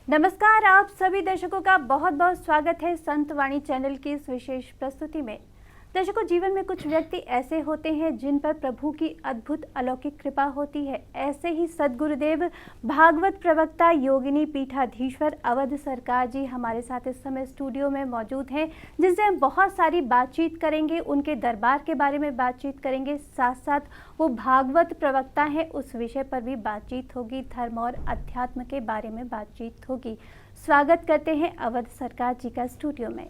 नमस्कार, आप सभी दर्शकों का बहुत बहुत स्वागत है संत वाणी चैनल की इस विशेष प्रस्तुति में। दर्शकों, जीवन में कुछ व्यक्ति ऐसे होते हैं जिन पर प्रभु की अद्भुत अलौकिक कृपा होती है। ऐसे ही सद्गुरुदेव भागवत प्रवक्ता योगिनी पीठाधीश्वर अवध सरकार जी हमारे साथ इस समय स्टूडियो में मौजूद हैं, जिनसे हम बहुत सारी बातचीत करेंगे, उनके दरबार के बारे में बातचीत करेंगे, साथ साथ वो भागवत प्रवक्ता हैं उस विषय पर भी बातचीत होगी, धर्म और अध्यात्म के बारे में बातचीत होगी। स्वागत करते हैं अवध सरकार जी का स्टूडियो में।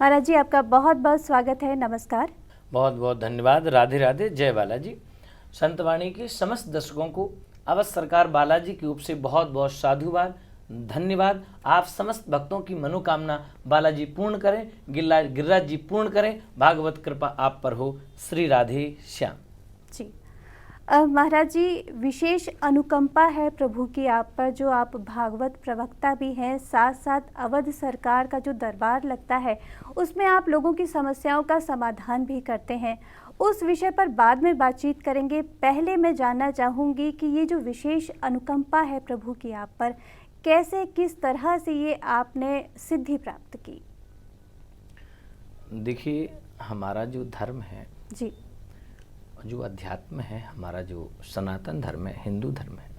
महाराज जी, आपका बहुत बहुत स्वागत है। नमस्कार। बहुत बहुत धन्यवाद। राधे राधे। जय बालाजी। संतवाणी के समस्त दर्शकों को अवध सरकार बालाजी की ओर से बहुत बहुत साधुवाद, धन्यवाद। आप समस्त भक्तों की मनोकामना बालाजी पूर्ण करें, गिरिराज जी पूर्ण करें। भागवत कृपा आप पर हो। श्री राधे श्याम जी। महाराज जी, विशेष अनुकंपा है प्रभु की आप पर, जो आप भागवत प्रवक्ता भी हैं, साथ साथ अवध सरकार का जो दरबार लगता है उसमें आप लोगों की समस्याओं का समाधान भी करते हैं। उस विषय पर बाद में बातचीत करेंगे। पहले मैं जानना चाहूँगी कि ये जो विशेष अनुकंपा है प्रभु की आप पर, कैसे, किस तरह से ये आपने सिद्धि प्राप्त की? देखिए, हमारा जो धर्म है जी, जो अध्यात्म है, हमारा जो सनातन धर्म है, हिंदू धर्म है,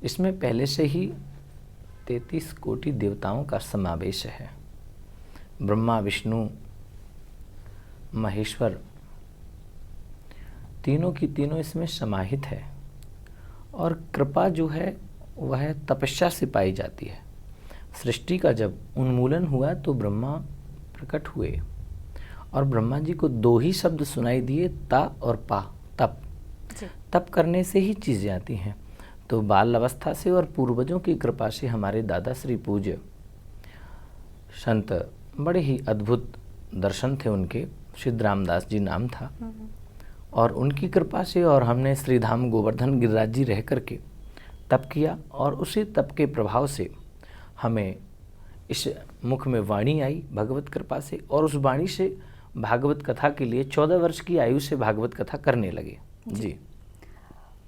इसमें पहले से ही 33 कोटि देवताओं का समावेश है। ब्रह्मा, विष्णु, महेश्वर, तीनों की तीनों इसमें समाहित है। और कृपा जो है वह तपस्या से पाई जाती है। सृष्टि का जब उन्मूलन हुआ तो ब्रह्मा प्रकट हुए और ब्रह्मा जी को 2 ही शब्द सुनाई दिए, ता और पा, तप। तप करने से ही चीज़ें आती हैं। तो बाल अवस्था से और पूर्वजों की कृपा से हमारे दादा श्री पूज्य संत, बड़े ही अद्भुत दर्शन थे उनके, सिद्ध रामदास जी नाम था, और उनकी कृपा से और हमने श्रीधाम गोवर्धन गिरिराज जी रह करके तप किया और उसी तप के प्रभाव से हमें इस मुख में वाणी आई भगवत कृपा से, और उस वाणी से भागवत कथा के लिए 14 वर्ष की आयु से भागवत कथा करने लगे। जी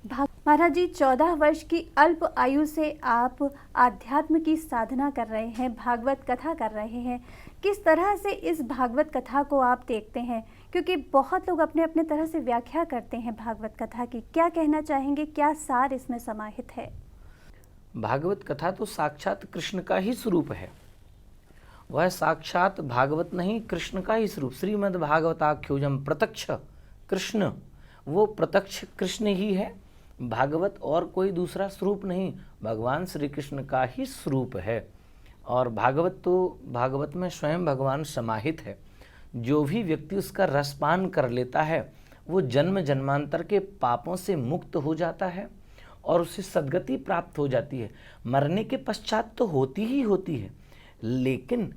महाराज जी, 14 वर्ष की अल्प आयु से आप आध्यात्म की साधना कर रहे हैं, भागवत कथा कर रहे हैं। किस तरह से इस भागवत कथा को आप देखते हैं? क्योंकि बहुत लोग अपने अपने तरह से व्याख्या करते हैं भागवत कथा की। क्या कहना चाहेंगे, क्या सार इसमें समाहित है? भागवत कथा तो साक्षात कृष्ण का ही स्वरूप है। वह साक्षात भागवत नहीं, कृष्ण का ही स्वरूप। श्रीमद् भागवताख्योजम प्रत्यक्ष कृष्ण, वो प्रत्यक्ष कृष्ण ही है। भागवत और कोई दूसरा स्वरूप नहीं, भगवान श्री कृष्ण का ही स्वरूप है। और भागवत में स्वयं भगवान समाहित है। जो भी व्यक्ति उसका रसपान कर लेता है वो जन्म जन्मांतर के पापों से मुक्त हो जाता है और उसे सद्गति प्राप्त हो जाती है। मरने के पश्चात तो होती ही होती है, लेकिन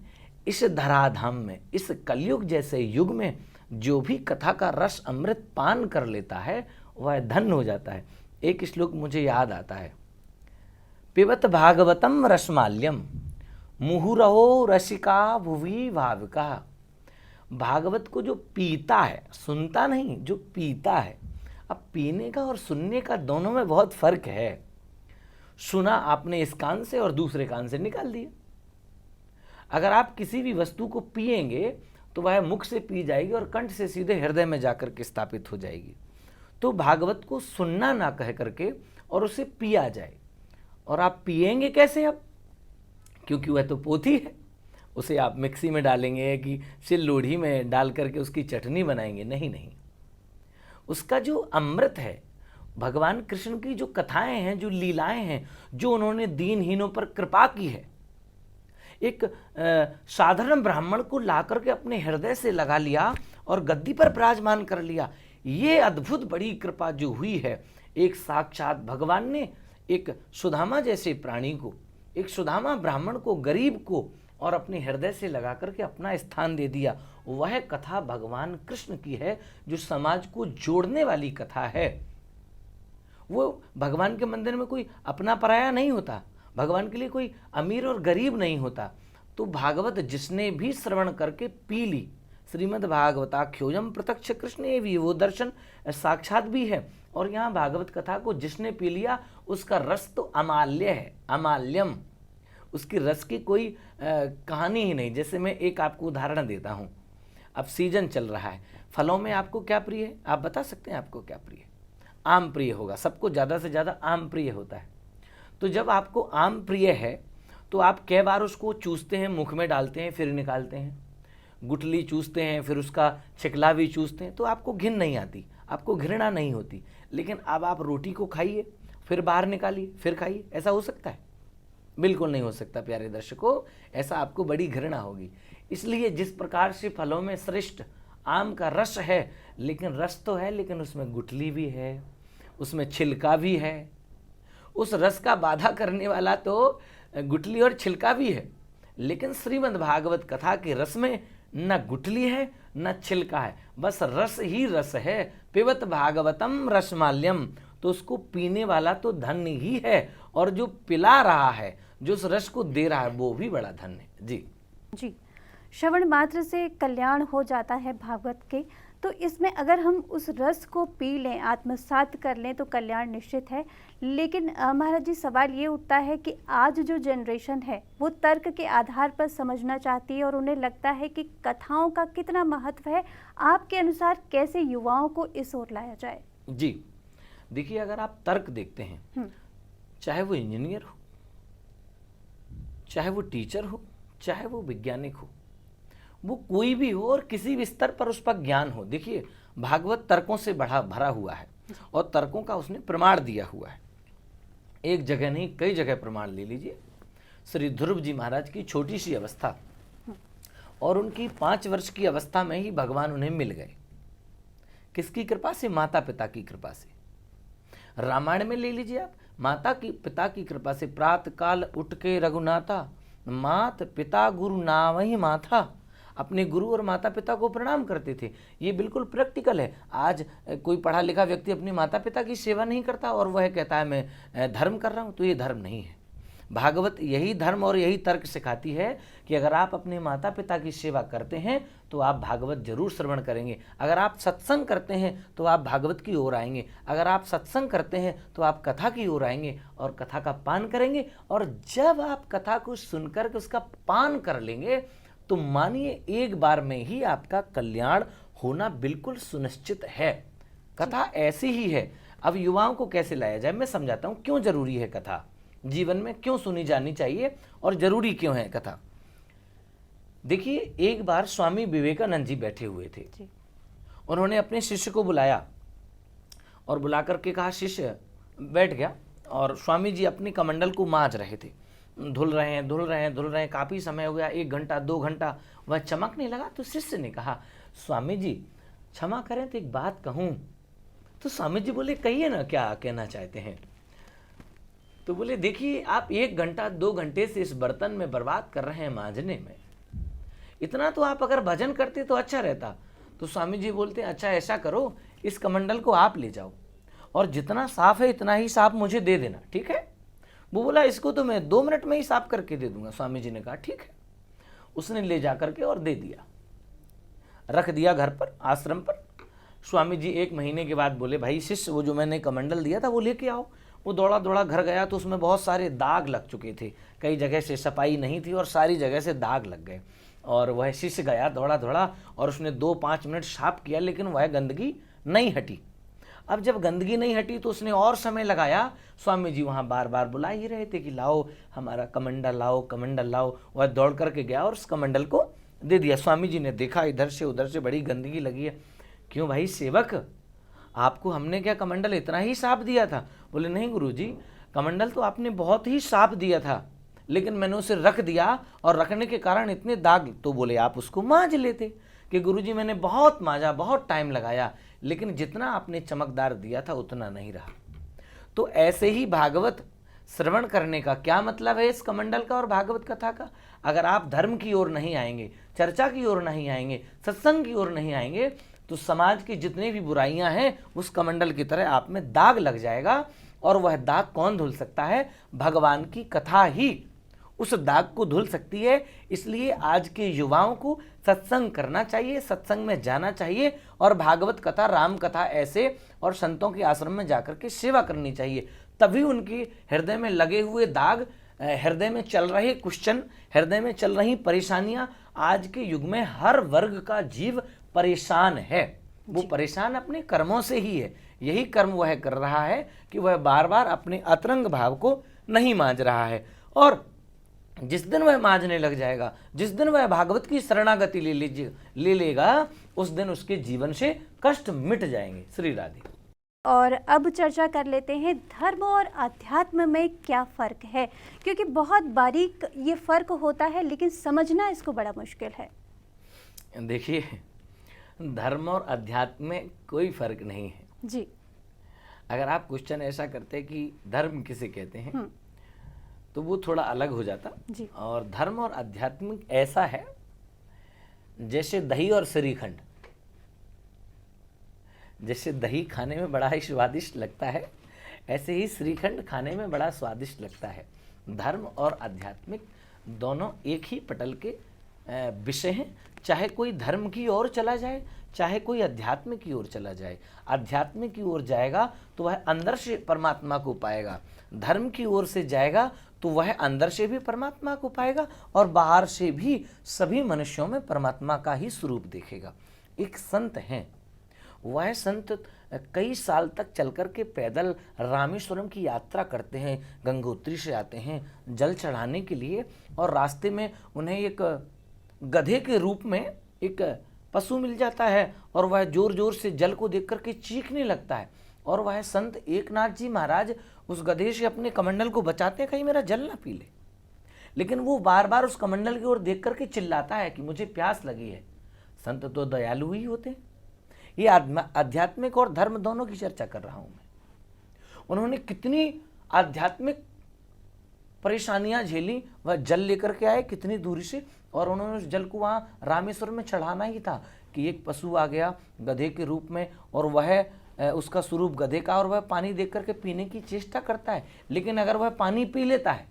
इस धराधाम में, इस कलयुग जैसे युग में जो भी कथा का रस अमृत पान कर लेता है वह धन्य हो जाता है। एक श्लोक मुझे याद आता है, पिबत भागवतम रसमाल्यम मुहुरहो रसिका भुवि भाविका। भागवत को जो पीता है, सुनता नहीं, जो पीता है। अब पीने का और सुनने का दोनों में बहुत फर्क है। सुना आपने इस कान से और दूसरे कान से निकाल दिया। अगर आप किसी भी वस्तु को पिएंगे तो वह मुख से पी जाएगी और कंठ से सीधे हृदय में जाकर के स्थापित हो जाएगी। तो भागवत को सुनना ना कह करके और उसे पिया जाए। और आप पिएंगे कैसे अब? क्योंकि वह तो पोथी है, उसे आप मिक्सी में डालेंगे कि सिल लोढ़ी में डाल करके उसकी चटनी बनाएंगे? नहीं। उसका जो अमृत है, भगवान कृष्ण की जो कथाएं हैं, जो लीलाएं हैं, जो उन्होंने दीनहीनों पर कृपा की है, एक साधारण ब्राह्मण को ला करके अपने हृदय से लगा लिया और गद्दी पर विराजमान कर लिया। ये अद्भुत बड़ी कृपा जो हुई है, एक साक्षात भगवान ने एक सुदामा जैसे प्राणी को, एक सुदामा ब्राह्मण को, गरीब को, और अपने हृदय से लगा करके अपना स्थान दे दिया। वह कथा भगवान कृष्ण की है, जो समाज को जोड़ने वाली कथा है। वो भगवान के मंदिर में कोई अपना पराया नहीं होता, भगवान के लिए कोई अमीर और गरीब नहीं होता। तो भागवत जिसने भी श्रवण करके पी ली, श्रीमद् भागवताख्योजम प्रत्यक्ष कृष्ण एवं, वो दर्शन साक्षात भी है। और यहाँ भागवत कथा को जिसने पी लिया उसका रस तो अमाल्य है, अमाल्यम, उसकी रस की कोई कहानी ही नहीं। जैसे मैं एक आपको उदाहरण देता हूँ, अब सीजन चल रहा है, फलों में आपको क्या प्रिय है, आप बता सकते हैं आपको क्या प्रिय है? आम प्रिय होगा, सबको ज़्यादा से ज़्यादा आम प्रिय होता है। तो जब आपको आम प्रिय है तो आप कई बार उसको चूसते हैं, मुख में डालते हैं, फिर निकालते हैं, गुठली चूसते हैं, फिर उसका छिकला भी चूसते हैं, तो आपको घिन नहीं आती, आपको घृणा नहीं होती। लेकिन अब आप रोटी को खाइए, फिर बाहर निकालिए, फिर खाइए, ऐसा हो सकता है? बिल्कुल नहीं हो सकता प्यारे दर्शकों, ऐसा आपको बड़ी घृणा होगी। इसलिए जिस प्रकार से फलों में श्रेष्ठ आम का रस है, लेकिन रस तो है, लेकिन उसमें गुठली भी है, उसमें छिलका भी है, उस रस का बाधा करने वाला तो गुठली और छिलका भी है। लेकिन श्रीमद् भागवत कथा के रस में न गुठली है न छिलका है, बस रस ही रस है। पिबत भागवतम रसमाल्यम, तो उसको पीने वाला तो धन्य ही है, और जो पिला रहा है, जो उस रस को दे रहा है, वो भी बड़ा धन्य है। जी जी, श्रवण मात्र से कल्याण हो जाता है भागवत के, तो इसमें अगर हम उस रस को पी लें, आत्मसात कर लें, तो कल्याण निश्चित है। लेकिन महाराज जी, सवाल ये उठता है कि आज जो जनरेशन है वो तर्क के आधार पर समझना चाहती है और उन्हें लगता है कि कथाओं का कितना महत्व है। आपके अनुसार कैसे युवाओं को इस ओर लाया जाए? जी देखिए, अगर आप तर्क देखते हैं, चाहे वो इंजीनियर हो, चाहे वो टीचर हो, चाहे वो वैज्ञानिक हो, वो कोई भी हो और किसी भी स्तर पर उस पर ज्ञान हो, देखिए भागवत तर्कों से भरा हुआ है और तर्कों का उसने प्रमाण दिया हुआ है। एक जगह नहीं, कई जगह प्रमाण ले लीजिए। श्री ध्रुव जी महाराज की छोटी सी अवस्था और उनकी 5 वर्ष की अवस्था में ही भगवान उन्हें मिल गए। किसकी कृपा से? माता पिता की कृपा से। रामायण में ले लीजिए आप, माता की पिता की कृपा से, प्रातः काल उठ के रघुनाथा, मात पिता गुरु नावहि माथा, अपने गुरु और माता पिता को प्रणाम करते थे। ये बिल्कुल प्रैक्टिकल है। आज कोई पढ़ा लिखा व्यक्ति अपने माता पिता की सेवा नहीं करता और वह कहता है मैं धर्म कर रहा हूँ, तो ये धर्म नहीं है। भागवत यही धर्म और यही तर्क सिखाती है कि अगर आप अपने माता पिता की सेवा करते हैं तो आप भागवत जरूर श्रवण करेंगे। अगर आप सत्संग करते हैं तो आप भागवत की ओर आएंगे। अगर आप सत्संग करते हैं तो आप कथा की ओर आएंगे और कथा का पान करेंगे। और जब आप कथा को सुनकर के उसका पान कर लेंगे तो मानिए एक बार में ही आपका कल्याण होना बिल्कुल सुनिश्चित है। कथा ऐसी ही है। अब युवाओं को कैसे लाया जाए, मैं समझाता हूँ क्यों जरूरी है कथा, जीवन में क्यों सुनी जानी चाहिए और जरूरी क्यों है कथा। देखिए, एक बार स्वामी विवेकानंद जी बैठे हुए थे। उन्होंने अपने शिष्य को बुलाया और बुला करके कहा, शिष्य बैठ गया और स्वामी जी अपने कमंडल को मांज रहे थे, धुल रहे हैं, काफी समय हो गया, 1 घंटा 2 घंटा, वह चमकने लगा। तो शिष्य ने कहा, स्वामी जी क्षमा करें तो एक बात कहूं। तो स्वामी जी बोले, कहिए ना, क्या कहना चाहते हैं। तो बोले, देखिए आप 1 घंटा 2 घंटे से इस बर्तन में बर्बाद कर रहे हैं मांजने में, इतना तो आप अगर भजन करते तो अच्छा रहता। तो स्वामी जी बोलते हैं, अच्छा ऐसा करो, इस कमंडल को आप ले जाओ और जितना साफ है इतना ही साफ मुझे दे देना, ठीक है। वो बोला, इसको तो मैं 2 मिनट में ही साफ करके दे दूंगा। स्वामी जी ने कहा, ठीक है। उसने ले जा करके और दे दिया, रख दिया घर पर, आश्रम पर। स्वामी जी 1 महीने के बाद बोले, भाई शिष्य, वो जो मैंने कमंडल दिया था वो लेके आओ। वो दौड़ा दौड़ा घर गया तो उसमें बहुत सारे दाग लग चुके थे, कई जगह से सफाई नहीं थी और सारी जगह से दाग लग गए। और वह शिष्य गया दौड़ा दौड़ा और उसने 2-5 मिनट साफ किया, लेकिन वह गंदगी नहीं हटी। अब जब गंदगी नहीं हटी तो उसने और समय लगाया। स्वामी जी वहाँ बार बार बुला ही रहे थे कि लाओ हमारा कमंडल लाओ, कमंडल लाओ। वह दौड़ करके गया और उस कमंडल को दे दिया। स्वामी जी ने देखा इधर से उधर से बड़ी गंदगी लगी है। क्यों भाई सेवक, आपको हमने क्या कमंडल इतना ही साफ दिया था? बोले, नहीं गुरुजी, कमंडल तो आपने बहुत ही साफ दिया था, लेकिन मैंने उसे रख दिया और रखने के कारण इतने दाग। तो बोले, आप उसको मांज लेते। कि गुरुजी मैंने बहुत मांजा, बहुत टाइम लगाया, लेकिन जितना आपने चमकदार दिया था उतना नहीं रहा। तो ऐसे ही भागवत श्रवण करने का क्या मतलब है इस कमंडल का और भागवत कथा का? अगर आप धर्म की ओर नहीं आएंगे, चर्चा की ओर नहीं आएंगे, सत्संग की ओर नहीं आएंगे, तो समाज की जितनी भी बुराइयां हैं उस कमंडल की तरह आप में दाग लग जाएगा। और वह दाग कौन धुल सकता है? भगवान की कथा ही उस दाग को धुल सकती है। इसलिए आज के युवाओं को सत्संग करना चाहिए, सत्संग में जाना चाहिए और भागवत कथा, राम कथा ऐसे और संतों के आश्रम में जाकर के सेवा करनी चाहिए। तभी उनके हृदय में लगे हुए दाग, हृदय में चल रहे क्वेश्चन, हृदय में चल रही परेशानियां, आज के युग में हर वर्ग का जीव परेशान है। वो परेशान अपने कर्मों से ही है। यही कर्म वह कर रहा है कि वह बार बार अपने अतरंग भाव को नहीं मांझ रहा है। और जिस दिन वह मांझने लग जाएगा, जिस दिन वह भागवत की शरणागति ले लेगा, उस दिन उसके जीवन से कष्ट मिट जाएंगे। श्री राधे। और अब चर्चा कर लेते हैं धर्म और अध्यात्म में क्या फ़र्क है, क्योंकि बहुत बारीक ये फ़र्क होता है लेकिन समझना इसको बड़ा मुश्किल है। देखिए, धर्म और अध्यात्म में कोई फ़र्क नहीं है जी। अगर आप क्वेश्चन ऐसा करते कि धर्म किसे कहते हैं तो वो थोड़ा अलग हो जाता जी। और धर्म और अध्यात्म ऐसा है जैसे दही और श्रीखंड। जैसे दही खाने में बड़ा ही स्वादिष्ट लगता है, ऐसे ही श्रीखंड खाने में बड़ा स्वादिष्ट लगता है। धर्म और आध्यात्मिक दोनों एक ही पटल के विषय हैं। चाहे कोई धर्म की ओर चला जाए, चाहे कोई अध्यात्म की ओर चला जाए। अध्यात्म की ओर जाएगा तो वह अंदर से परमात्मा को पाएगा, धर्म की ओर से जाएगा तो वह अंदर से भी परमात्मा को पाएगा और बाहर से भी सभी मनुष्यों में परमात्मा का ही स्वरूप देखेगा। एक संत हैं, वह संत कई साल तक चलकर के पैदल रामेश्वरम की यात्रा करते हैं, गंगोत्री से आते हैं जल चढ़ाने के लिए, और रास्ते में उन्हें एक गधे के रूप में एक पशु मिल जाता है और वह जोर जोर से जल को देख करके चीखने लगता है। और वह संत एकनाथ जी महाराज उस गधे से अपने कमंडल को बचाते हैं, कहीं मेरा जल ना पी ले, लेकिन वो बार बार उस कमंडल की ओर देख करके चिल्लाता है कि मुझे प्यास लगी है। संत तो दयालु ही होते हैं। ये आध्यात्मिक और धर्म दोनों की चर्चा कर रहा हूं मैं। उन्होंने कितनी आध्यात्मिक परेशानियां झेली, वह जल लेकर के आए कितनी दूरी से, और उन्होंने उस जल को वहां रामेश्वर में चढ़ाना ही था कि एक पशु आ गया गधे के रूप में और वह उसका स्वरूप गधे का, और वह पानी देख करके पीने की चेष्टा करता है। लेकिन अगर वह पानी पी लेता है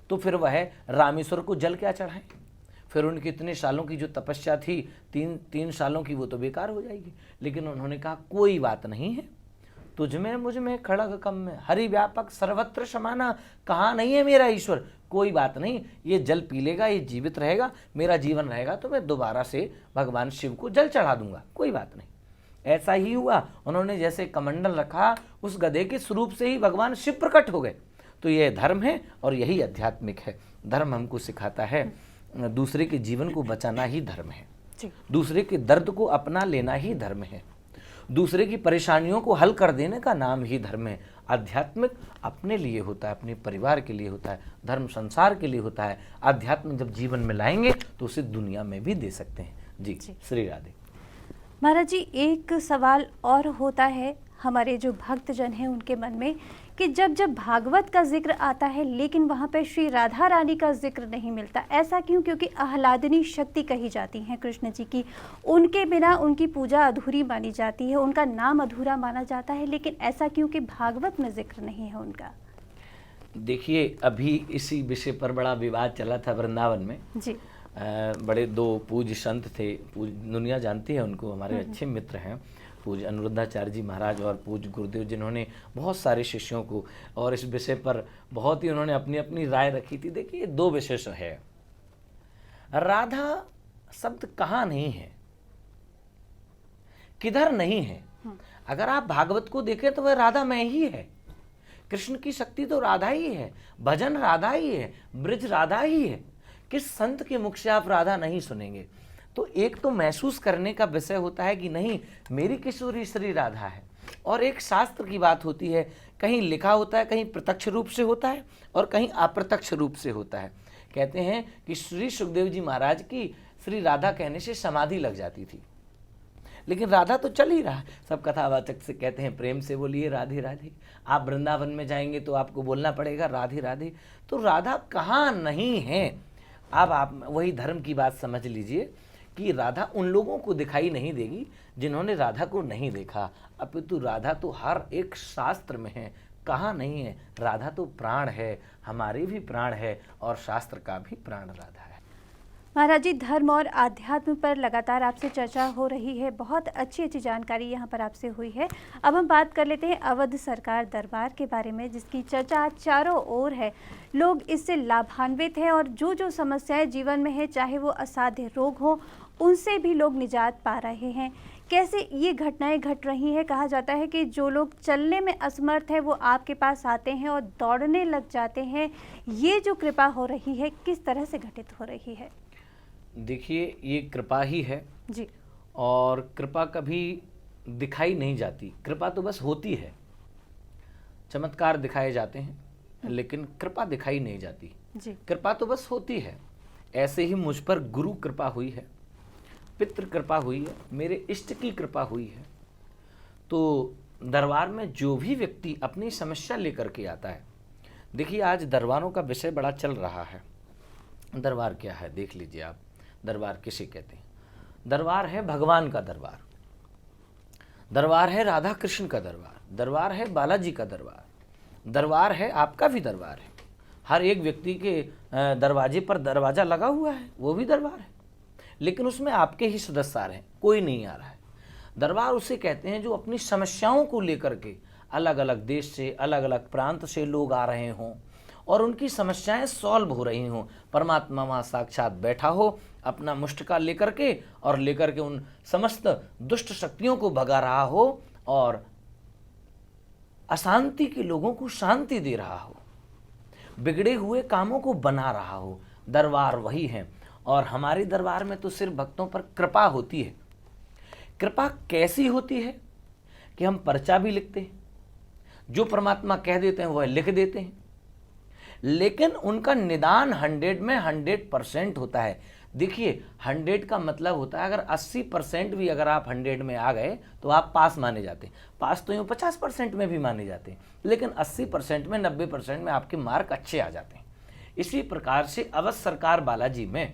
तो फिर वह रामेश्वर को जल क्या चढ़ाए, फिर उनकी इतने सालों की जो तपस्या थी, तीन सालों की, वो तो बेकार हो जाएगी। लेकिन उन्होंने कहा कोई बात नहीं है, तुझ में मुझ में खड़ग कम में, हरि व्यापक सर्वत्र समाना, कहाँ नहीं है मेरा ईश्वर, कोई बात नहीं, ये जल पी लेगा, ये जीवित रहेगा, मेरा जीवन रहेगा तो मैं दोबारा से भगवान शिव को जल चढ़ा दूंगा, कोई बात नहीं। ऐसा ही हुआ। उन्होंने जैसे कमंडल रखा, उस गधे के स्वरूप से ही भगवान शिव प्रकट हो गए। तो यह धर्म है और यही आध्यात्मिक है। धर्म हमको सिखाता है दूसरे के जीवन को बचाना ही धर्म है, दूसरे के दर्द को अपना लेना ही धर्म है, दूसरे की परेशानियों को हल कर देने का नाम ही धर्म है। आध्यात्मिक अपने लिए होता है, अपने परिवार के लिए होता है, धर्म संसार के लिए होता है। आध्यात्म जब जीवन में लाएंगे तो उसे दुनिया में भी दे सकते हैं। जी। श्री राधे। महाराज जी, एक सवाल और होता है हमारे जो भक्तजन हैं उनके मन में कि जब जब भागवत का जिक्र आता है लेकिन वहाँ पे श्री राधा रानी का जिक्र नहीं मिलता, ऐसा क्यों? क्योंकि आह्लादनी शक्ति कही जाती है कृष्ण जी की, उनके बिना उनकी पूजा अधूरी मानी जाती है, उनका नाम अधूरा माना जाता है, लेकिन ऐसा क्यों कि भागवत में जिक्र नहीं है उनका? देखिए, अभी इसी विषय पर बड़ा विवाद चला था वृंदावन में जी। बड़े दो पूज्य संत थे, दुनिया जानती है उनको, हमारे अच्छे मित्र हैं, पूज्य अनुरुद्धाचार्य जी महाराज और पूज्य गुरुदेव, जिन्होंने बहुत सारे शिष्यों को, और इस विषय पर बहुत ही उन्होंने अपनी अपनी राय रखी थी। देखिए, दो विषय है। राधा शब्द कहाँ नहीं है, किधर नहीं है। अगर आप भागवत को देखें तो वह राधा में ही है। कृष्ण की शक्ति तो राधा ही है, भजन राधा ही है, ब्रज राधा ही है। किस संत के मुख से आप राधा नहीं सुनेंगे? तो एक तो महसूस करने का विषय होता है कि नहीं, मेरी किशोरी श्री राधा है, और एक शास्त्र की बात होती है, कहीं लिखा होता है, कहीं प्रत्यक्ष रूप से होता है और कहीं अप्रत्यक्ष रूप से होता है। कहते हैं कि श्री सुखदेव जी महाराज की श्री राधा कहने से समाधि लग जाती थी, लेकिन राधा तो चल ही रहा है। सब कथावाचक से कहते हैं प्रेम से बोलिए राधे राधे। आप वृंदावन में जाएंगे तो आपको बोलना पड़ेगा राधे राधे। तो राधा कहाँ नहीं है? अब आप वही धर्म की बात समझ लीजिए कि राधा उन लोगों को दिखाई नहीं देगी जिन्होंने राधा को नहीं देखा, अपितु राधा तो हर एक शास्त्र में है, कहाँ नहीं है। राधा तो प्राण है, हमारे भी प्राण है और शास्त्र का भी प्राण राधा है। महाराज जी, धर्म और आध्यात्म पर लगातार आपसे चर्चा हो रही है, बहुत अच्छी अच्छी जानकारी यहाँ पर आपसे हुई है। अब हम बात कर लेते हैं अवध सरकार दरबार के बारे में, जिसकी चर्चा आज चारों ओर है। लोग इससे लाभान्वित हैं और जो जो समस्याएं जीवन में है, चाहे वो असाध्य रोग हो, उनसे भी लोग निजात पा रहे हैं। कैसे ये घटनाएं घट रही हैं? कहा जाता है कि जो लोग चलने में असमर्थ है वो आपके पास आते हैं और दौड़ने लग जाते हैं। ये जो कृपा हो रही है, किस तरह से घटित हो रही है? देखिए, ये कृपा ही है जी। और कृपा कभी दिखाई नहीं जाती, कृपा तो बस होती है। चमत्कार दिखाए जाते हैं लेकिन कृपा दिखाई नहीं जाती जी। कृपा तो बस होती है। ऐसे ही मुझ पर गुरु कृपा हुई है, पितृ कृपा हुई है, मेरे इष्ट की कृपा हुई है। तो दरबार में जो भी व्यक्ति अपनी समस्या लेकर के आता है, देखिए आज दरबारों का विषय बड़ा चल रहा है। दरबार क्या है देख लीजिए आप, दरबार किसे कहते हैं? दरबार है भगवान का दरबार, दरबार है राधा कृष्ण का दरबार, दरबार है बालाजी का दरबार, दरबार है आपका भी दरबार है। हर एक व्यक्ति के दरवाजे पर दरवाजा लगा हुआ है, वो भी दरबार है, लेकिन उसमें आपके ही सदस्य आ रहे हैं, कोई नहीं आ रहा है। दरबार उसे कहते हैं जो अपनी समस्याओं को लेकर के अलग अलग देश से, अलग अलग प्रांत से लोग आ रहे हों और उनकी समस्याएं सॉल्व हो रही हों। परमात्मा वहाँ साक्षात बैठा हो अपना मुष्टिका लेकर के और लेकर के उन समस्त दुष्ट शक्तियों को भगा रहा हो और अशांति के लोगों को शांति दे रहा हो, बिगड़े हुए कामों को बना रहा हो। दरबार वही है और हमारे दरबार में तो सिर्फ भक्तों पर कृपा होती है। कृपा कैसी होती है कि हम पर्चा भी लिखते हैं, जो परमात्मा कह देते हैं वह लिख देते हैं, लेकिन उनका निदान 100 में 100% होता है। देखिए 100 का मतलब होता है अगर 80% भी अगर आप 100 में आ गए तो आप पास माने जाते हैं। पास तो यूँ 50% में भी माने जाते हैं, लेकिन 80% में 90% में आपके मार्क अच्छे आ जाते हैं। इसी प्रकार से अवध सरकार बालाजी में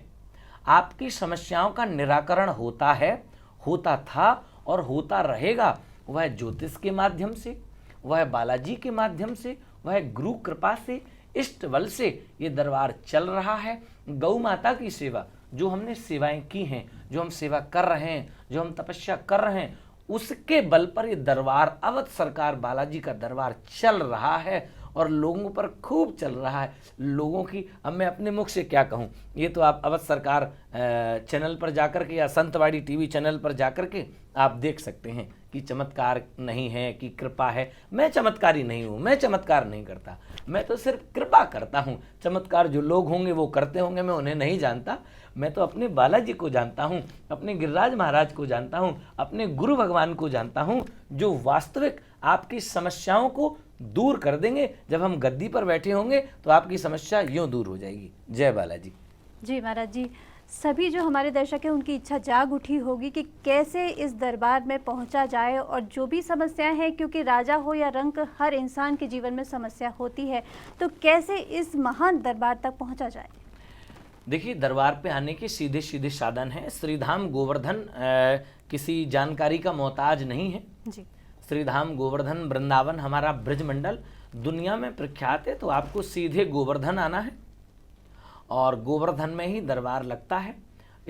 आपकी समस्याओं का निराकरण होता है, होता था और होता रहेगा। वह ज्योतिष के माध्यम से, वह बालाजी के माध्यम से, वह गुरु कृपा से, इष्ट बल से ये दरबार चल रहा है। गौ माता की सेवा जो हमने सेवाएं की हैं, जो हम सेवा कर रहे हैं, जो हम तपस्या कर रहे हैं, उसके बल पर ये दरबार अवध सरकार बालाजी का दरबार चल रहा है और लोगों पर खूब चल रहा है। लोगों की, अब मैं अपने मुख से क्या कहूँ, ये तो आप अवध सरकार चैनल पर जाकर के या संतवाणी टीवी चैनल पर जाकर के आप देख सकते हैं कि चमत्कार नहीं है कि कृपा है। मैं चमत्कारी नहीं हूँ, मैं चमत्कार नहीं करता, मैं तो सिर्फ कृपा करता हूँ। चमत्कार जो लोग होंगे वो करते होंगे, मैं उन्हें नहीं जानता। मैं तो अपने बालाजी को जानता हूँ, अपने गिरिराज महाराज को जानता हूँ, अपने गुरु भगवान को जानता हूँ, जो वास्तविक आपकी समस्याओं को दूर कर देंगे। जब हम गद्दी पर बैठे होंगे तो आपकी समस्या यूँ दूर हो जाएगी। जय बालाजी। जी महाराज जी, सभी जो हमारे दर्शक हैं उनकी इच्छा जाग उठी होगी कि कैसे इस दरबार में पहुंचा जाए और जो भी समस्याएं हैं, क्योंकि राजा हो या रंक, हर इंसान के जीवन में समस्या होती है, तो कैसे इस महान दरबार तक पहुंचा जाए? देखिए दरबार पे आने के सीधे सीधे साधन है। श्रीधाम गोवर्धन किसी जानकारी का मोहताज नहीं है जी। श्रीधाम गोवर्धन वृंदावन हमारा ब्रजमंडल दुनिया में प्रख्यात है। तो आपको सीधे गोवर्धन आना है और गोवर्धन में ही दरबार लगता है।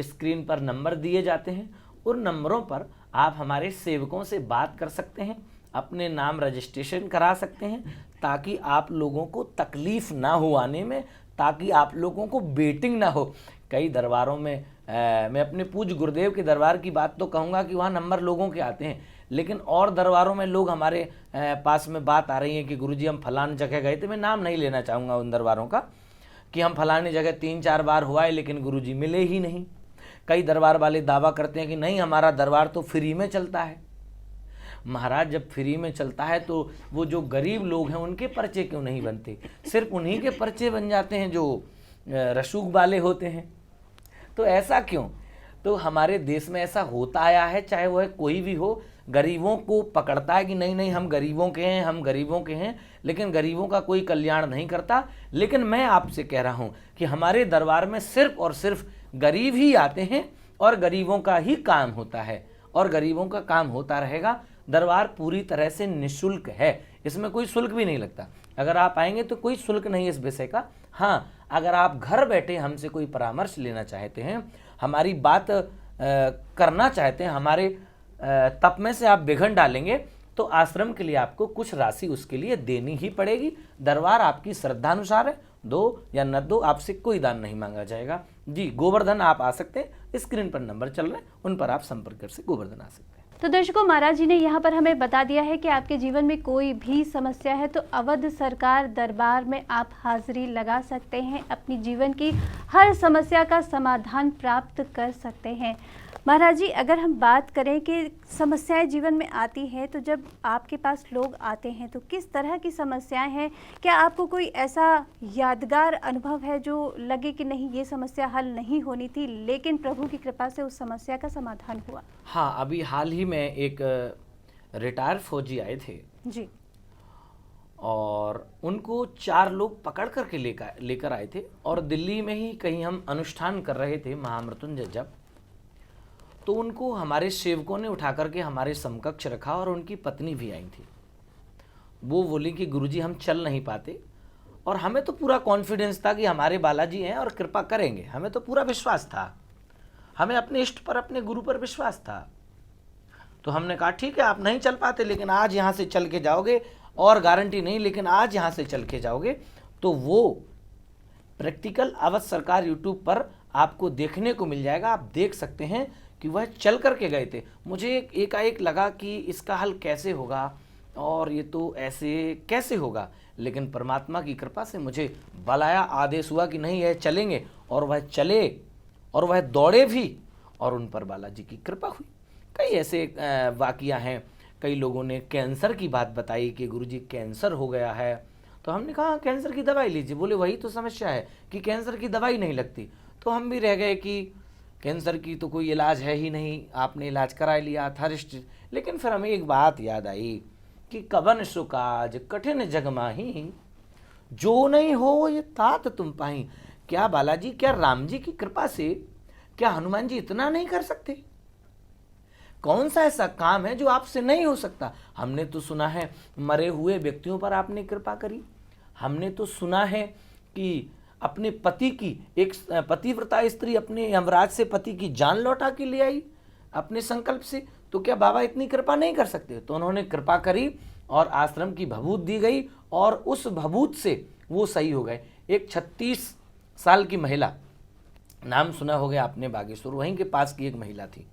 स्क्रीन पर नंबर दिए जाते हैं, उन नंबरों पर आप हमारे सेवकों से बात कर सकते हैं, अपने नाम रजिस्ट्रेशन करा सकते हैं, ताकि आप लोगों को तकलीफ ना हो आने में, ताकि आप लोगों को वेटिंग ना हो। कई दरबारों में मैं अपने पूज्य गुरुदेव के दरबार की बात तो कहूँगा कि वहाँ नंबर लोगों के आते हैं, लेकिन और दरबारों में लोग हमारे पास में बात आ रही है कि गुरुजी हम फलान जगह गए थे। मैं नाम नहीं लेना चाहूँगा उन दरबारों का, कि हम फलानी जगह 3-4 बार हुआ है लेकिन गुरुजी मिले ही नहीं। कई दरबार वाले दावा करते हैं कि नहीं हमारा दरबार तो फ्री में चलता है। महाराज जब फ्री में चलता है तो वो जो गरीब लोग हैं उनके पर्चे क्यों नहीं बनते? सिर्फ उन्हीं के पर्चे बन जाते हैं जो रसूख वाले होते हैं। तो ऐसा क्यों? तो हमारे देश में ऐसा होता आया है, चाहे वह कोई भी हो, गरीबों को पकड़ता है कि नहीं नहीं हम गरीबों के हैं, हम गरीबों के हैं, लेकिन गरीबों का कोई कल्याण नहीं करता। लेकिन मैं आपसे कह रहा हूं कि हमारे दरबार में सिर्फ और सिर्फ गरीब ही आते हैं और गरीबों का ही काम होता है और गरीबों का काम होता रहेगा। दरबार पूरी तरह से निःशुल्क है, इसमें कोई शुल्क भी नहीं लगता। अगर आप आएंगे तो कोई शुल्क नहीं है इस विषय का। हाँ, अगर आप घर बैठे हमसे कोई परामर्श लेना चाहते हैं, हमारी बात करना चाहते हैं, हमारे तप में से आप विघन डालेंगे, तो आश्रम के लिए आपको कुछ राशि उसके लिए देनी ही पड़ेगी। दरबार आपकी श्रद्धानुसार है, दो या न दो, आपसे कोई दान नहीं मांगा जाएगा। जी, गोवर्धन आप आ सकते हैं, स्क्रीन पर नंबर चल रहे हैं, उन पर आप संपर्क कर सकते, गोवर्धन आ सकते हैं। तो दर्शकों, महाराज जी ने यहाँ पर हमें बता दिया है कि आपके जीवन में कोई भी समस्या है तो अवध सरकार दरबार में आप हाजिरी लगा सकते हैं, अपनी जीवन की हर समस्या का समाधान प्राप्त कर सकते हैं। महाराज जी, अगर हम बात करें कि समस्याएं जीवन में आती हैं, तो जब आपके पास लोग आते हैं तो किस तरह की समस्याएं हैं? क्या आपको कोई ऐसा यादगार अनुभव है जो लगे कि नहीं, ये समस्या हल नहीं होनी थी, लेकिन प्रभु की कृपा से उस समस्या का समाधान हुआ? हाँ, अभी हाल ही में एक रिटायर फौजी आए थे जी। और उनको 4 लोग पकड़ करके लेकर आए थे, और दिल्ली में ही कहीं हम अनुष्ठान कर रहे थे महामृत्युंजय जप, तो उनको हमारे सेवकों ने उठा करके हमारे समकक्ष रखा और उनकी पत्नी भी आई थी। वो बोली कि गुरुजी हम चल नहीं पाते, और हमें तो पूरा कॉन्फिडेंस था कि हमारे बालाजी हैं और कृपा करेंगे, हमें तो पूरा विश्वास था, हमें अपने इष्ट पर, अपने गुरु पर विश्वास था। तो हमने कहा ठीक है, आप नहीं चल पाते, लेकिन आज यहाँ से चल के जाओगे, और गारंटी नहीं, लेकिन आज यहाँ से चल के जाओगे। तो वो प्रैक्टिकल अवध सरकार यूट्यूब पर आपको देखने को मिल जाएगा। आप देख सकते हैं कि वह चल करके गए थे। मुझे एकाएक लगा कि इसका हल कैसे होगा, और ये तो ऐसे कैसे होगा, लेकिन परमात्मा की कृपा से मुझे बलाया आदेश हुआ कि नहीं, यह चलेंगे, और वह चले, और वह दौड़े भी, और उन पर बालाजी की कृपा हुई। कई ऐसे वाकिया हैं। कई लोगों ने कैंसर की बात बताई कि गुरुजी कैंसर हो गया है, तो हमने कहा कैंसर की दवाई लीजिए। बोले वही तो समस्या है कि कैंसर की दवाई नहीं लगती। तो हम भी रह गए कि कैंसर की तो कोई इलाज है ही नहीं, आपने इलाज करा लिया थरिष्ट। लेकिन फिर हमें एक बात याद आई कि कवन सुकाज कठिन जग माही, जो नहीं हो ये तात तुम पाही। क्या बालाजी, क्या राम जी की कृपा से, क्या हनुमान जी इतना नहीं कर सकते? कौन सा ऐसा काम है जो आपसे नहीं हो सकता? हमने तो सुना है मरे हुए व्यक्तियों पर आपने कृपा करी, हमने तो सुना है कि अपने पति की, एक पतिव्रता स्त्री अपने यमराज से पति की जान लौटा के ले आई अपने संकल्प से। तो क्या बाबा इतनी कृपा नहीं कर सकते? तो उन्होंने कृपा करी और आश्रम की भभूत दी गई, और उस भभूत से वो सही हो गए। एक 36 साल की महिला, नाम सुना हो गया आपने, बागेश्वर, वहीं के पास की एक महिला थी।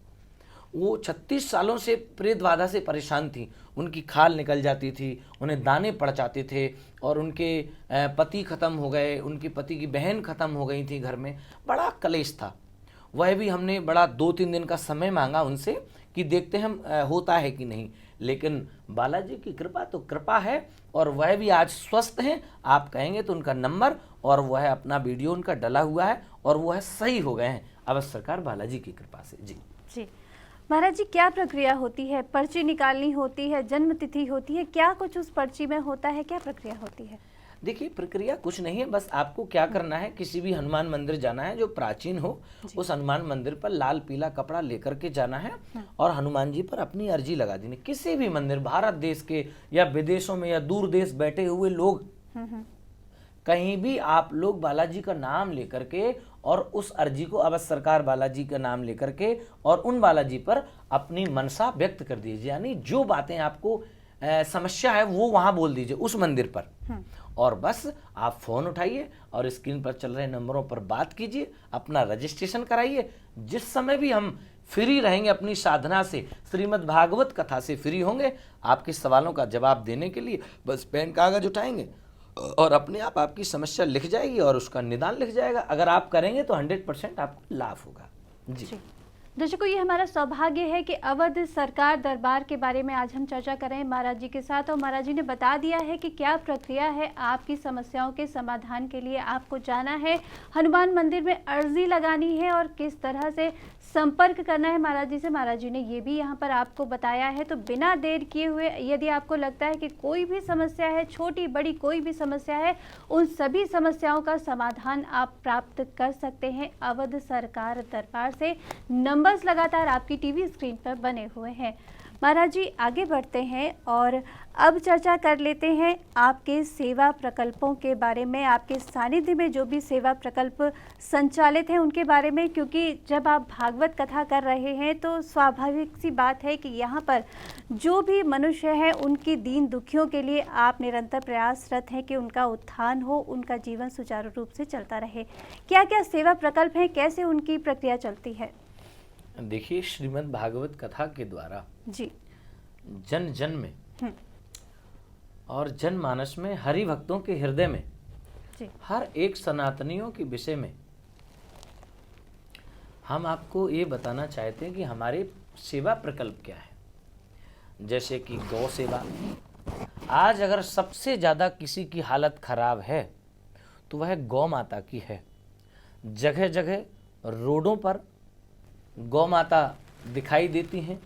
वो 36 सालों से प्रेत बाधा से परेशान थी। उनकी खाल निकल जाती थी, उन्हें दाने पड़ जाते थे, और उनके पति ख़त्म हो गए, उनके पति की बहन ख़त्म हो गई थी, घर में बड़ा कलेश था। वह भी हमने बड़ा 2-3 दिन का समय मांगा उनसे कि देखते हम होता है कि नहीं। लेकिन बालाजी की कृपा तो कृपा है, और वह भी आज स्वस्थ हैं। आप कहेंगे तो उनका नंबर और वह अपना वीडियो उनका डला हुआ है, और वह सही हो गए हैं अवध सरकार बालाजी की कृपा से। जी जी महाराज जी, क्या प्रक्रिया होती है? पर्ची निकालनी होती है, जन्म तिथि होती है, क्या कुछ उस पर्ची में होता है, क्या प्रक्रिया होती है? देखिए, प्रक्रिया कुछ नहीं है, बस आपको क्या करना है, किसी भी हनुमान मंदिर जाना है जो प्राचीन हो, उस हनुमान मंदिर पर लाल पीला कपड़ा लेकर के जाना है, और हनुमान जी पर अपनी अर्जी लगा देनी। किसी भी मंदिर, भारत देश के या विदेशों में या दूर देश बैठे हुए लोग, कहीं भी आप लोग बालाजी का नाम लेकर के और उस अर्जी को अवध सरकार बालाजी का नाम लेकर के और उन बालाजी पर अपनी मनसा व्यक्त कर दीजिए। यानी जो बातें आपको समस्या है वो वहां बोल दीजिए उस मंदिर पर, और बस आप फोन उठाइए और स्क्रीन पर चल रहे नंबरों पर बात कीजिए, अपना रजिस्ट्रेशन कराइए। जिस समय भी हम फ्री रहेंगे अपनी साधना से, श्रीमद् भागवत कथा से फ्री होंगे, आपके सवालों का जवाब देने के लिए बस पेन कागज उठाएंगे और अपने आप आपकी समस्या लिख जाएगी और उसका निदान लिख जाएगा। अगर आप करेंगे तो 100% आपको लाभ होगा। जी दर्शकों, ये हमारा सौभाग्य है कि अवध सरकार दरबार के बारे में आज हम चर्चा कर रहे हैं महाराज जी के साथ, और महाराज जी ने बता दिया है कि क्या प्रक्रिया है आपकी समस्याओं के समाधान के लिए। आपको जाना है, हनुमान मंदिर में अर्जी लगानी है, और किस तरह से संपर्क करना है महाराज जी से, महाराज जी ने ये भी यहाँ पर आपको बताया है। तो बिना देर किए हुए, यदि आपको लगता है कि कोई भी समस्या है, छोटी बड़ी कोई भी समस्या है, उन सभी समस्याओं का समाधान आप प्राप्त कर सकते हैं अवध सरकार दरबार से। नंबर्स लगातार आपकी टीवी स्क्रीन पर बने हुए हैं। महाराज जी, आगे बढ़ते हैं और अब चर्चा कर लेते हैं आपके सेवा प्रकल्पों के बारे में, आपके सानिध्य में जो भी सेवा प्रकल्प संचालित हैं उनके बारे में, क्योंकि जब आप भागवत कथा कर रहे हैं तो स्वाभाविक सी बात है कि यहाँ पर जो भी मनुष्य है उनकी दीन दुखियों के लिए आप निरंतर प्रयासरत हैं कि उनका उत्थान हो, उनका जीवन सुचारू रूप से चलता रहे। क्या क्या सेवा प्रकल्प हैं, कैसे उनकी प्रक्रिया चलती है? देखिए, श्रीमद् भागवत कथा के द्वारा जी, जन जन में और जनमानस में, हरि भक्तों के हृदय में, जी, हर एक सनातनियों के विषय में हम आपको ये बताना चाहते हैं कि हमारे सेवा प्रकल्प क्या है। जैसे कि गौ सेवा। आज अगर सबसे ज़्यादा किसी की हालत खराब है तो वह गौ माता की है। जगह जगह रोडों पर गौ माता दिखाई देती हैं।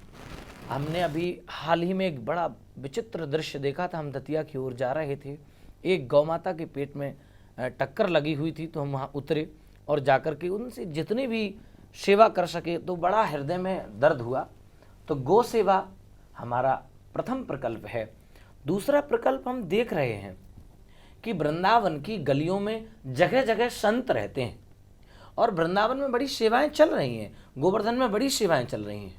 हमने अभी हाल ही में एक बड़ा विचित्र दृश्य देखा था। हम दतिया की ओर जा रहे थे, एक गौ माता के पेट में टक्कर लगी हुई थी, तो हम वहाँ उतरे और जाकर के उनसे जितनी भी सेवा कर सके तो बड़ा हृदय में दर्द हुआ। तो गौ सेवा हमारा प्रथम प्रकल्प है। दूसरा प्रकल्प हम देख रहे हैं कि वृंदावन की गलियों में जगह जगह संत रहते हैं और वृंदावन में बड़ी सेवाएं चल रही हैं, गोवर्धन में बड़ी सेवाएं चल रही हैं,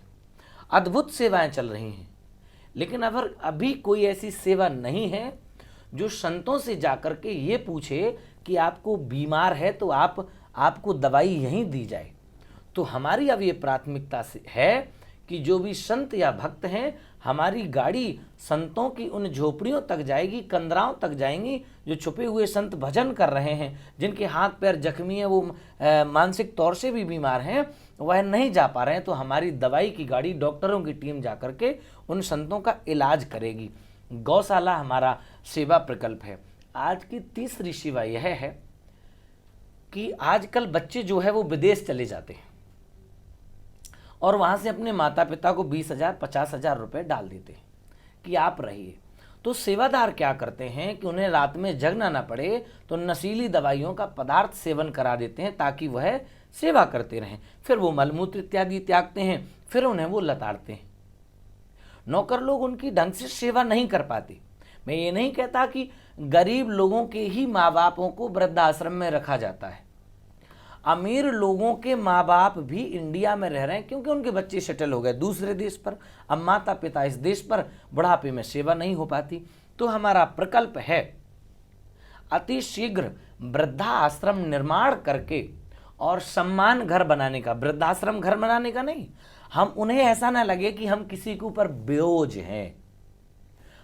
अद्भुत सेवाएं चल रही हैं। लेकिन अगर अभी कोई ऐसी सेवा नहीं है जो संतों से जाकर के ये पूछे कि आपको बीमार है तो आपको दवाई यहीं दी जाए, तो हमारी अब ये प्राथमिकता से है कि जो भी संत या भक्त हैं, हमारी गाड़ी संतों की उन झोपड़ियों तक जाएगी, कंदराओं तक जाएंगी। जो छुपे हुए संत भजन कर रहे हैं, जिनके हाथ पैर जख्मी हैं, वो मानसिक तौर से भी बीमार हैं, वह नहीं जा पा रहे हैं, तो हमारी दवाई की गाड़ी, डॉक्टरों की टीम जाकर के उन संतों का इलाज करेगी। गौशाला हमारा सेवा प्रकल्प है। आज की तीसरी सेवा यह है कि आजकल बच्चे जो है वो विदेश चले जाते हैं और वहाँ से अपने माता पिता को 20,000 50,000 रुपये डाल देते हैं कि आप रहिए। तो सेवादार क्या करते हैं कि उन्हें रात में जगना ना पड़े, तो नशीली दवाइयों का पदार्थ सेवन करा देते हैं ताकि वह सेवा करते रहें। फिर वो मलमूत्र इत्यादि त्यागते हैं, फिर उन्हें वो लताड़ते हैं। नौकर लोग उनकी ढंग से सेवा नहीं कर पाते। मैं ये नहीं कहता कि गरीब लोगों के ही माँ बापों को वृद्धाश्रम में रखा जाता है। अमीर लोगों के माँ बाप भी इंडिया में रह रहे हैं क्योंकि उनके बच्चे सेटल हो गए दूसरे देश पर। अब माता पिता इस देश पर बुढ़ापे में सेवा नहीं हो पाती। तो हमारा प्रकल्प है अति शीघ्र वृद्धाश्रम निर्माण करके और सम्मान घर बनाने का। वृद्धाश्रम घर बनाने का नहीं, हम उन्हें ऐसा ना लगे कि हम किसी के ऊपर बोझ हैं।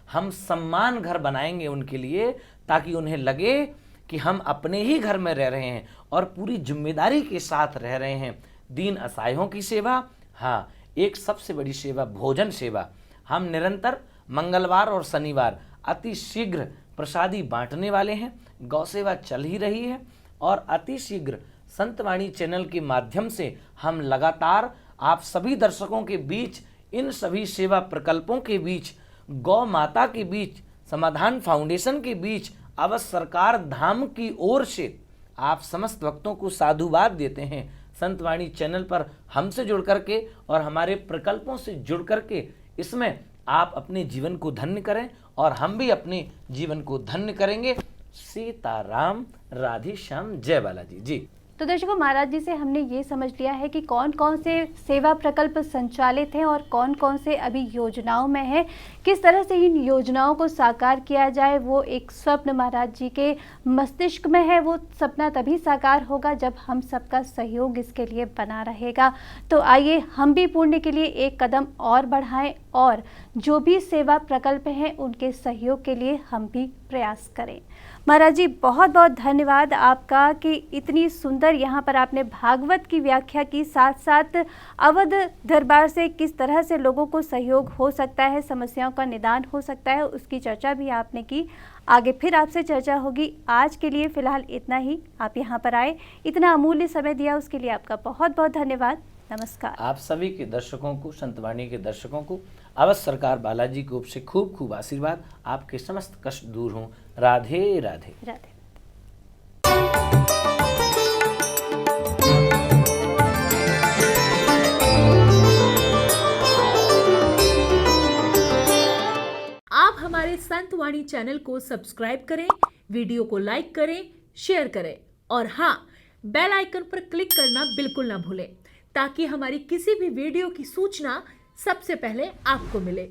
हम सम्मान घर बनाएंगे उनके लिए ताकि उन्हें लगे कि हम अपने ही घर में रह रहे हैं और पूरी जिम्मेदारी के साथ रह रहे हैं। दीन असहायों की सेवा, हाँ, एक सबसे बड़ी सेवा भोजन सेवा। हम निरंतर मंगलवार और शनिवार अति शीघ्र प्रसादी बांटने वाले हैं। गौ सेवा चल ही रही है और अति शीघ्र संतवाणी चैनल के माध्यम से हम लगातार आप सभी दर्शकों के बीच, इन सभी सेवा प्रकल्पों के बीच, गौ माता के बीच, समाधान फाउंडेशन के बीच, अवश्य सरकार धाम की ओर से आप समस्त भक्तों को साधुवाद देते हैं। संतवाणी चैनल पर हमसे जुड़ करके और हमारे प्रकल्पों से जुड़ करके इसमें आप अपने जीवन को धन्य करें और हम भी अपने जीवन को धन्य करेंगे। सीताराम, राधे श्याम, जय बालाजी जी। तो दर्शकों, महाराज जी से हमने ये समझ लिया है कि कौन कौन से सेवा प्रकल्प संचालित हैं और कौन कौन से अभी योजनाओं में है। किस तरह से इन योजनाओं को साकार किया जाए, वो एक स्वप्न महाराज जी के मस्तिष्क में है। वो सपना तभी साकार होगा जब हम सबका सहयोग इसके लिए बना रहेगा। तो आइए हम भी पुण्य के लिए एक कदम और बढ़ाएं और जो भी सेवा प्रकल्प हैं उनके सहयोग के लिए हम भी प्रयास करें। महाराज जी, बहुत बहुत धन्यवाद आपका कि इतनी सुंदर यहाँ पर आपने भागवत की व्याख्या की, साथ साथ अवध दरबार से किस तरह से लोगों को सहयोग हो सकता है, समस्याओं का निदान हो सकता है, उसकी चर्चा भी आपने की। आगे फिर आपसे चर्चा होगी। आज के लिए फ़िलहाल इतना ही। आप यहाँ पर आए, इतना अमूल्य समय दिया, उसके लिए आपका बहुत बहुत धन्यवाद। नमस्कार। आप सभी के दर्शकों को, संतवाणी के दर्शकों को अवश्य सरकार बालाजी की ओर से खूब खूब आशीर्वाद। आपके समस्त कष्ट दूर हों। राधे राधे राधे। संतवाणी चैनल को सब्सक्राइब करें, वीडियो को लाइक करें, शेयर करें और हाँ, बेल आइकन पर क्लिक करना बिल्कुल ना भूलें ताकि हमारी किसी भी वीडियो की सूचना सबसे पहले आपको मिले।